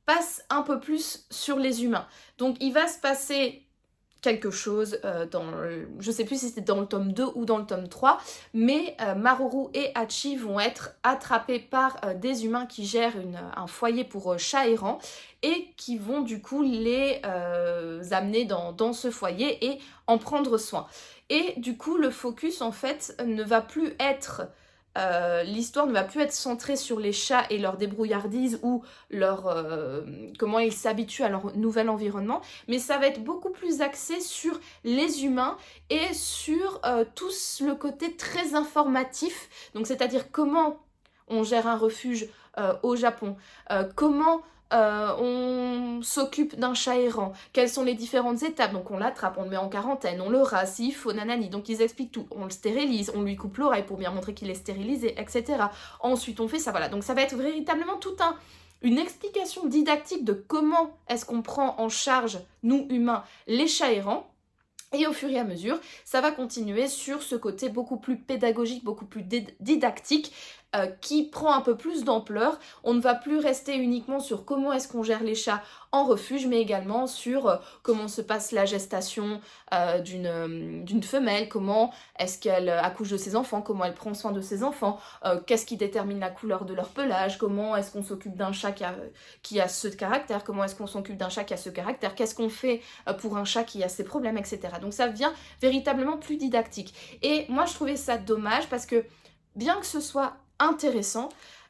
passe un peu plus sur les humains. Donc il va se passer quelque chose je sais plus si c'était dans le tome 2 ou dans le tome 3, mais Maruru et Hachi vont être attrapés par des humains qui gèrent un foyer pour chats errants et qui vont du coup les amener dans ce foyer et en prendre soin. Et du coup le focus en fait ne va plus être l'histoire ne va plus être centrée sur les chats et leur débrouillardise ou comment ils s'habituent à leur nouvel environnement, mais ça va être beaucoup plus axé sur les humains et sur tout le côté très informatif, donc c'est-à-dire comment on gère un refuge au Japon, comment on s'occupe d'un chat errant, quelles sont les différentes étapes, donc on l'attrape, on le met en quarantaine, on le rase, s'il faut, nanani, donc ils expliquent tout, on le stérilise, on lui coupe l'oreille pour bien montrer qu'il est stérilisé, etc. Ensuite on fait ça, voilà, donc ça va être véritablement une explication didactique de comment est-ce qu'on prend en charge, nous humains, les chats errants. Et au fur et à mesure, ça va continuer sur ce côté beaucoup plus pédagogique, beaucoup plus didactique, qui prend un peu plus d'ampleur. On ne va plus rester uniquement sur comment est-ce qu'on gère les chats en refuge, mais également sur comment se passe la gestation d'une femelle, comment est-ce qu'elle accouche de ses enfants, comment elle prend soin de ses enfants, qu'est-ce qui détermine la couleur de leur pelage, comment est-ce qu'on s'occupe d'un chat qui a ce caractère, comment est-ce qu'on s'occupe d'un chat qui a ce caractère, qu'est-ce qu'on fait pour un chat qui a ses problèmes, etc. Donc ça devient véritablement plus didactique. Et moi je trouvais ça dommage parce que bien que ce soit intéressant,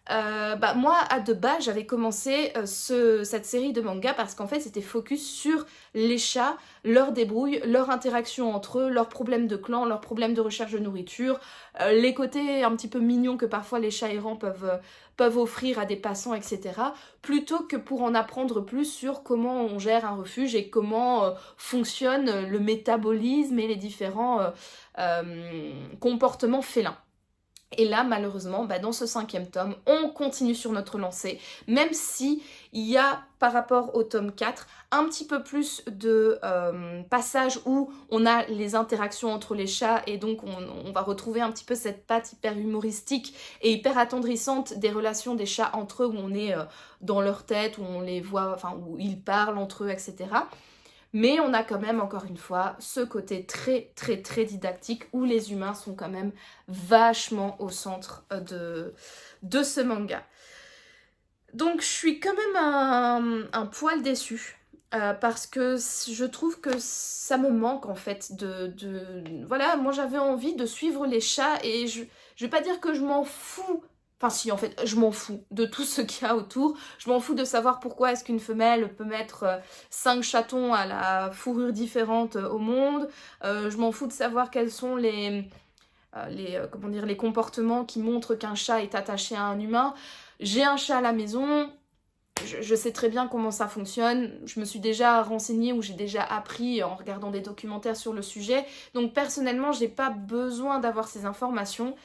moi de base j'avais commencé cette série de mangas parce qu'en fait c'était focus sur les chats, leurs débrouilles, leur interaction entre eux, leurs problèmes de clan, leurs problèmes de recherche de nourriture, les côtés un petit peu mignons que parfois les chats errants peuvent offrir à des passants, etc. Plutôt que pour en apprendre plus sur comment on gère un refuge et comment fonctionne le métabolisme et les différents comportements félins. Et là, malheureusement, dans ce 5e tome, on continue sur notre lancée, même si il y a, par rapport au tome 4, un petit peu plus de passages où on a les interactions entre les chats et donc on va retrouver un petit peu cette patte hyper humoristique et hyper attendrissante des relations des chats entre eux, où on est dans leur tête, où on les voit, enfin, où ils parlent entre eux, etc. Mais on a quand même, encore une fois, ce côté très très très didactique où les humains sont quand même vachement au centre de ce manga. Donc je suis quand même un poil déçue. Parce que je trouve que ça me manque en fait Voilà, moi j'avais envie de suivre les chats et je vais pas dire que je m'en fous. Enfin si, en fait, je m'en fous de tout ce qu'il y a autour. Je m'en fous de savoir pourquoi est-ce qu'une femelle peut mettre 5 chatons à la fourrure différente au monde. Je m'en fous de savoir quels sont les comportements qui montrent qu'un chat est attaché à un humain. J'ai un chat à la maison. Je sais très bien comment ça fonctionne, je me suis déjà renseignée ou j'ai déjà appris en regardant des documentaires sur le sujet, donc personnellement j'ai pas besoin d'avoir ces informations.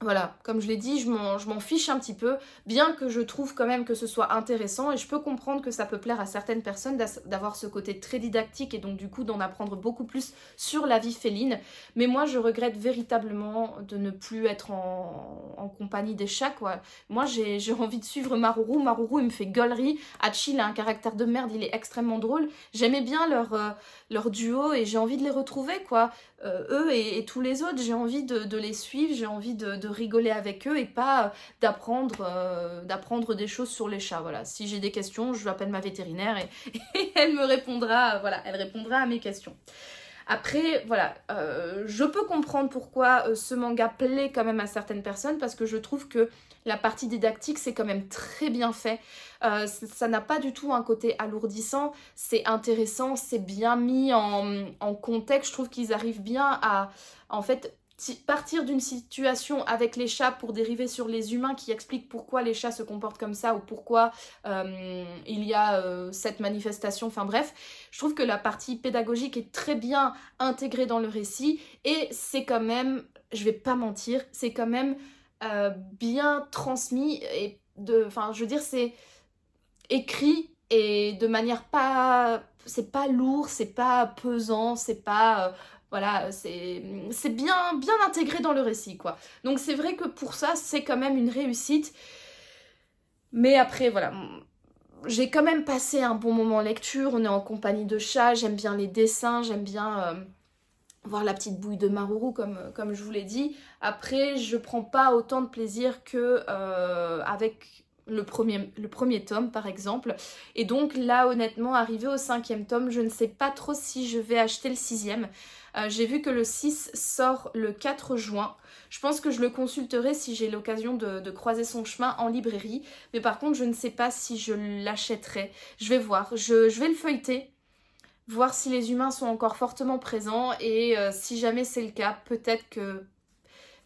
Voilà, comme je l'ai dit, je m'en fiche un petit peu, bien que je trouve quand même que ce soit intéressant et je peux comprendre que ça peut plaire à certaines personnes d'avoir ce côté très didactique et donc du coup d'en apprendre beaucoup plus sur la vie féline. Mais moi je regrette véritablement de ne plus être en compagnie des chats, quoi. Moi j'ai envie de suivre Maruru. Maruru il me fait gueulerie, Hachi il a un caractère de merde, il est extrêmement drôle. J'aimais bien leur duo et j'ai envie de les retrouver, quoi. Eux et tous les autres, j'ai envie de les suivre, j'ai envie de rigoler avec eux et pas d'apprendre des choses sur les chats. Voilà, si j'ai des questions, je l'appelle ma vétérinaire et elle me répondra, voilà, elle répondra à mes questions. Après, voilà, je peux comprendre pourquoi ce manga plaît quand même à certaines personnes parce que je trouve que la partie didactique, c'est quand même très bien fait. Ça n'a pas du tout un côté alourdissant, c'est intéressant, c'est bien mis en contexte. Je trouve qu'ils arrivent bien à, en fait, partir d'une situation avec les chats pour dériver sur les humains qui expliquent pourquoi les chats se comportent comme ça ou pourquoi il y a cette manifestation, enfin bref. Je trouve que la partie pédagogique est très bien intégrée dans le récit et c'est quand même, je vais pas mentir, c'est quand même bien transmis et enfin je veux dire c'est écrit et de manière pas, c'est pas lourd, c'est pas pesant, c'est pas voilà, c'est bien intégré dans le récit, quoi. Donc c'est vrai que pour ça c'est quand même une réussite, mais après voilà, j'ai quand même passé un bon moment en lecture, on est en compagnie de chats, j'aime bien les dessins, j'aime bien voir la petite bouille de Maruru comme je vous l'ai dit. Après, je prends pas autant de plaisir que avec le premier tome par exemple. Et donc là honnêtement, arrivé au 5e tome, je ne sais pas trop si je vais acheter le 6e. J'ai vu que le 6 sort le 4 juin. Je pense que je le consulterai si j'ai l'occasion de croiser son chemin en librairie. Mais par contre, je ne sais pas si je l'achèterai. Je vais voir. Je vais le feuilleter. Voir si les humains sont encore fortement présents. Et si jamais c'est le cas, peut-être que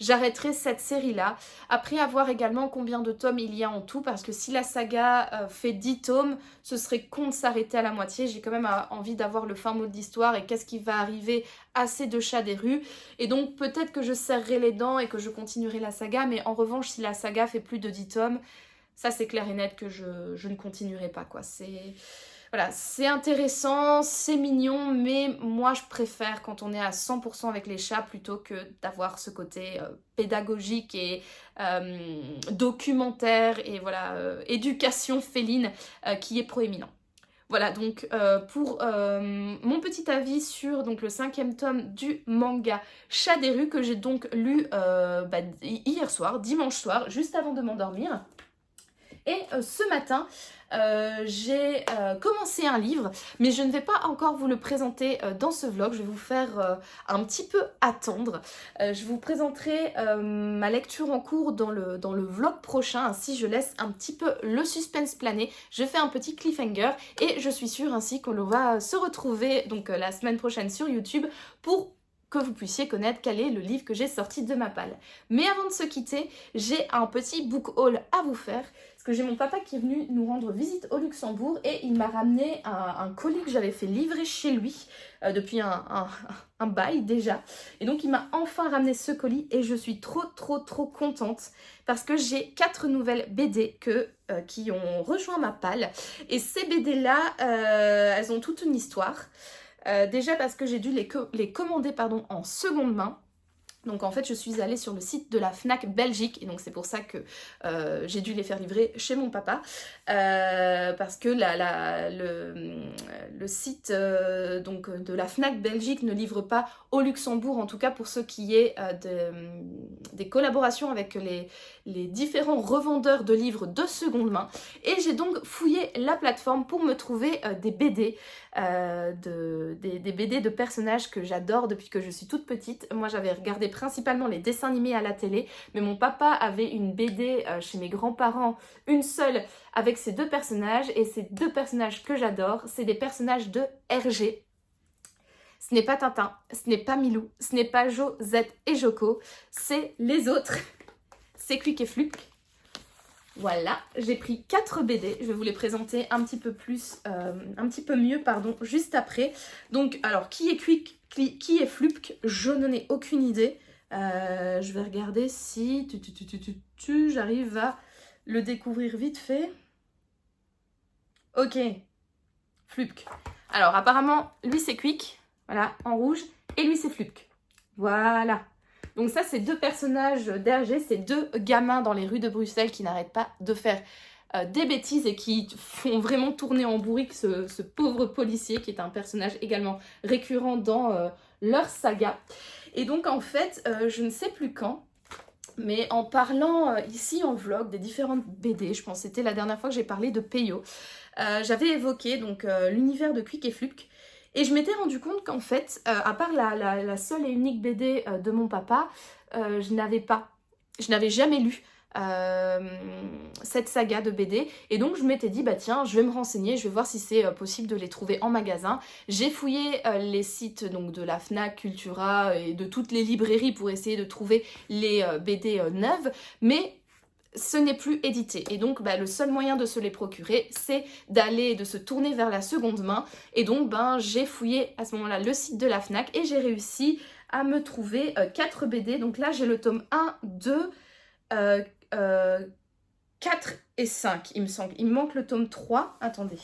j'arrêterai cette série-là. Après, à voir également combien de tomes il y a en tout, parce que si la saga fait 10 tomes, ce serait con de s'arrêter à la moitié. J'ai quand même envie d'avoir le fin mot de l'histoire et qu'est-ce qui va arriver à ces deux chats des rues. Et donc, peut-être que je serrerai les dents et que je continuerai la saga, mais en revanche, si la saga fait plus de 10 tomes, ça c'est clair et net que je ne continuerai pas, quoi. Voilà, c'est intéressant, c'est mignon, mais moi je préfère quand on est à 100% avec les chats plutôt que d'avoir ce côté pédagogique et documentaire et voilà, éducation féline qui est proéminent. Voilà donc pour mon petit avis sur donc, le 5e tome du manga Chat des rues que j'ai donc lu hier soir, dimanche soir, juste avant de m'endormir. Et ce matin, j'ai commencé un livre, mais je ne vais pas encore vous le présenter dans ce vlog. Je vais vous faire un petit peu attendre. Je vous présenterai ma lecture en cours dans le vlog prochain. Ainsi, je laisse un petit peu le suspense planer. Je fais un petit cliffhanger et je suis sûre ainsi qu'on va se retrouver donc la semaine prochaine sur YouTube pour que vous puissiez connaître quel est le livre que j'ai sorti de ma palle. Mais avant de se quitter, j'ai un petit book haul à vous faire, parce que j'ai mon papa qui est venu nous rendre visite au Luxembourg et il m'a ramené un colis que j'avais fait livrer chez lui depuis un bail déjà. Et donc il m'a enfin ramené ce colis et je suis trop contente parce que j'ai 4 nouvelles BD qui ont rejoint ma palle. Et ces BD là, elles ont toute une histoire. Déjà parce que j'ai dû les commander en seconde main. Donc en fait je suis allée sur le site de la Fnac Belgique et donc c'est pour ça que j'ai dû les faire livrer chez mon papa parce que le site donc de la Fnac Belgique ne livre pas au Luxembourg, en tout cas pour ce qui est des collaborations avec les différents revendeurs de livres de seconde main. Et j'ai donc fouillé la plateforme pour me trouver des BD, des BD de personnages que j'adore depuis que je suis toute petite. Moi j'avais regardé principalement les dessins animés à la télé, mais mon papa avait une BD chez mes grands-parents, une seule, avec ces 2 personnages, et ces 2 personnages que j'adore, c'est des personnages de Hergé. Ce n'est pas Tintin, ce n'est pas Milou, ce n'est pas Jo, Z et Joko, c'est les autres, c'est Quick et Fluke. Voilà, j'ai pris 4 BD, je vais vous les présenter un petit peu mieux, juste après. Donc, alors, qui est Quick, qui est Fluke? Je n'en ai aucune idée. Je vais regarder si j'arrive à le découvrir vite fait. Ok, Fluke. Alors, apparemment, lui c'est Quick, voilà, en rouge, et lui c'est Fluke. Voilà. Donc ça, c'est 2 personnages d'Hergé, c'est 2 gamins dans les rues de Bruxelles qui n'arrêtent pas de faire des bêtises et qui font vraiment tourner en bourrique ce pauvre policier qui est un personnage également récurrent dans leur saga. Et donc en fait, je ne sais plus quand, mais en parlant ici en vlog des différentes BD, je pense que c'était la dernière fois que j'ai parlé de Peyo, j'avais évoqué donc l'univers de Quick et Fluke. Et je m'étais rendu compte qu'en fait, à part la seule et unique BD de mon papa, je n'avais jamais lu cette saga de BD. Et donc je m'étais dit, bah tiens, je vais me renseigner, je vais voir si c'est possible de les trouver en magasin. J'ai fouillé les sites donc, de la Fnac, Cultura et de toutes les librairies pour essayer de trouver les BD neuves, mais ce n'est plus édité. Et donc, le seul moyen de se les procurer, c'est de se tourner vers la seconde main. Et donc, j'ai fouillé à ce moment-là le site de la Fnac et j'ai réussi à me trouver 4 BD. Donc là, j'ai le tome 1, 2, 4 et 5, il me semble. Il me manque le tome 3. Attendez.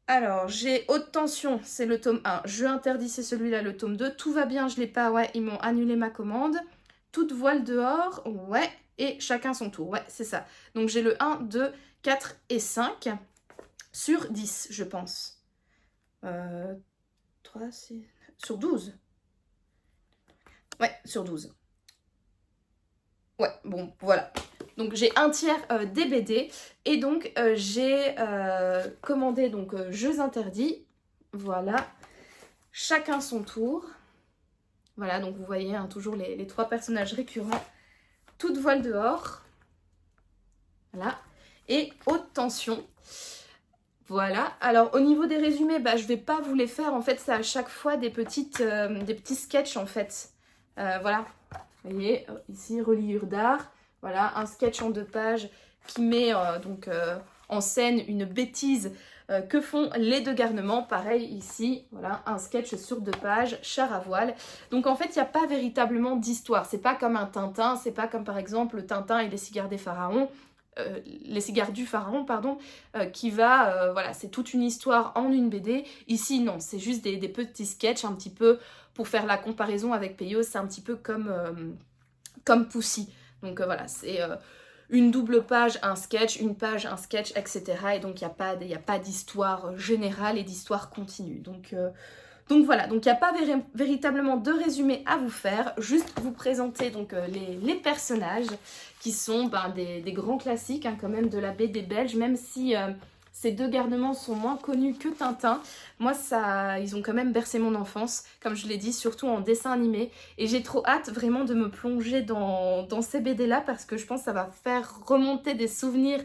Alors, j'ai Haute Tension, c'est le tome 1. Jeu interdit, c'est celui-là, le tome 2. Tout va bien, je l'ai pas. Ouais, ils m'ont annulé ma commande. Toute voile dehors, ouais, et chacun son tour, ouais, c'est ça. Donc j'ai le 1, 2, 4 et 5 sur 10, je pense. 3, 6, sur 12. Ouais, sur 12. Ouais, bon, voilà. Donc j'ai un tiers des BD et donc j'ai commandé donc Jeux interdits. Voilà, chacun son tour. Voilà, donc vous voyez hein, toujours les 3 personnages récurrents. Toute voile dehors. Voilà. Et haute tension. Voilà. Alors au niveau des résumés, bah, je vais pas vous les faire. En fait, c'est à chaque fois des petits sketchs en fait. Voilà. Vous voyez, ici, reliure d'art. Voilà, un sketch en 2 pages qui met en scène une bêtise que font les 2 garnements. Pareil ici, voilà, un sketch sur 2 pages, char à voile. Donc en fait, il n'y a pas véritablement d'histoire. C'est pas comme un Tintin, c'est pas comme par exemple le Tintin et les cigares des pharaons. Les cigares du pharaon, pardon, qui va, voilà, c'est toute une histoire en une BD. Ici, non, c'est juste des petits sketchs un petit peu, pour faire la comparaison avec Peyo, c'est un petit peu comme Poussy. Donc voilà, c'est une double page, un sketch, une page, un sketch, etc. Et donc il n'y a pas d'histoire générale et d'histoire continue. Donc voilà, donc il n'y a pas véritablement de résumé à vous faire, juste vous présenter donc les personnages qui sont des grands classiques hein, quand même de la BD belge, même si ces 2 garnements sont moins connus que Tintin. Moi, ils ont quand même bercé mon enfance, comme je l'ai dit, surtout en dessin animé. Et j'ai trop hâte vraiment de me plonger dans ces BD-là parce que je pense que ça va faire remonter des souvenirs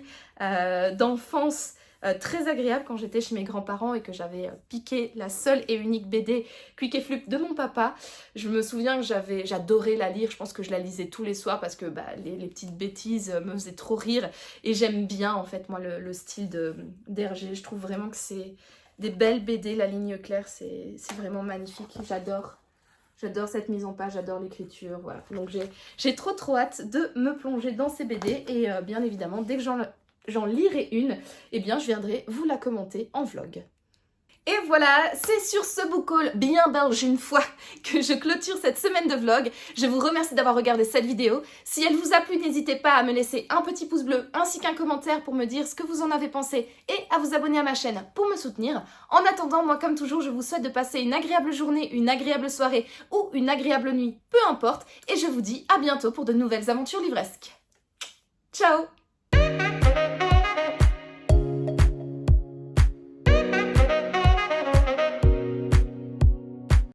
d'enfance très agréable quand j'étais chez mes grands-parents et que j'avais piqué la seule et unique BD Quick et Flup de mon papa. Je me souviens que j'adorais la lire, je pense que je la lisais tous les soirs parce que les petites bêtises me faisaient trop rire et j'aime bien en fait moi le style d'Hergé. Je trouve vraiment que c'est des belles BD, la ligne claire c'est vraiment magnifique, j'adore. J'adore cette mise en page, j'adore l'écriture, voilà. Donc j'ai trop hâte de me plonger dans ces BD et bien évidemment dès que j'en lirai une, eh bien je viendrai vous la commenter en vlog. Et voilà, c'est sur ce book haul bien belge une fois que je clôture cette semaine de vlog. Je vous remercie d'avoir regardé cette vidéo. Si elle vous a plu, n'hésitez pas à me laisser un petit pouce bleu ainsi qu'un commentaire pour me dire ce que vous en avez pensé et à vous abonner à ma chaîne pour me soutenir. En attendant, moi comme toujours, je vous souhaite de passer une agréable journée, une agréable soirée ou une agréable nuit, peu importe. Et je vous dis à bientôt pour de nouvelles aventures livresques. Ciao!